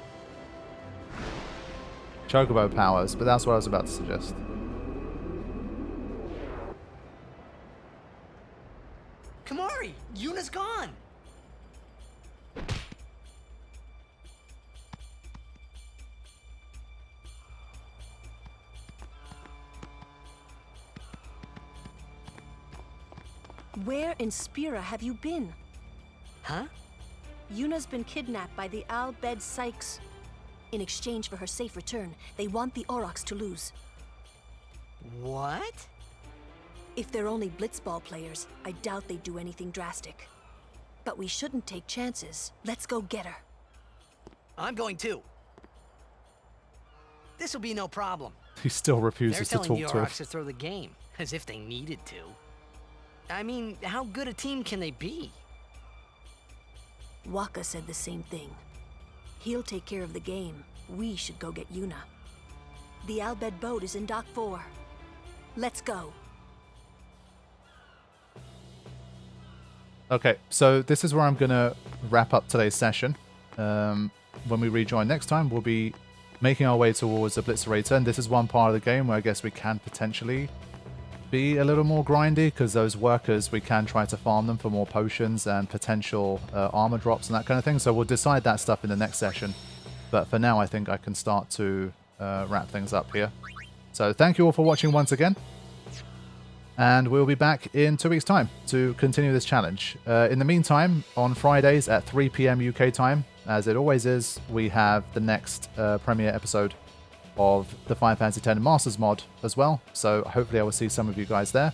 Chocobo powers, but that's what I was about to suggest. Kimari, Yuna's gone. Where in Spira have you been? Huh? Yuna's been kidnapped by the Al-Bed Sykes. In exchange for her safe return, they want the Aurochs to lose. What? If they're only Blitzball players, I doubt they'd do anything drastic. But we shouldn't take chances. Let's go get her. I'm going too. This'll be no problem. He still refuses to They're talk telling the to Aurochs her. to throw the game, as if they needed to. I mean, how good a team can they be? Waka said the same thing. He'll take care of the game. We should go get Yuna. The Al-Bed boat is in Dock 4. Let's go. Okay, so this is where I'm going to wrap up today's session. When we rejoin next time, we'll be making our way towards the Blitzerator, and this is one part of the game where I guess we can potentially be a little more grindy, because those workers, we can try to farm them for more potions and potential armor drops and that kind of thing. So we'll decide that stuff in the next session. But for now, I think I can start to wrap things up here. So thank you all for watching once again. And we'll be back in 2 weeks' time to continue this challenge. In the meantime, on Fridays at 3 PM UK time, as it always is, we have the next premiere episode of the Final Fantasy X Masters mod as well. So hopefully I will see some of you guys there.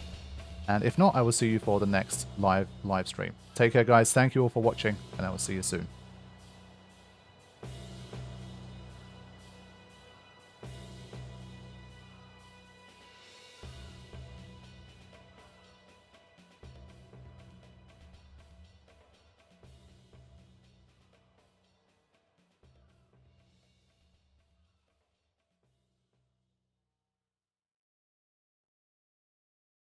And if not, I will see you for the next live stream. Take care, guys. Thank you all for watching, and I will see you soon.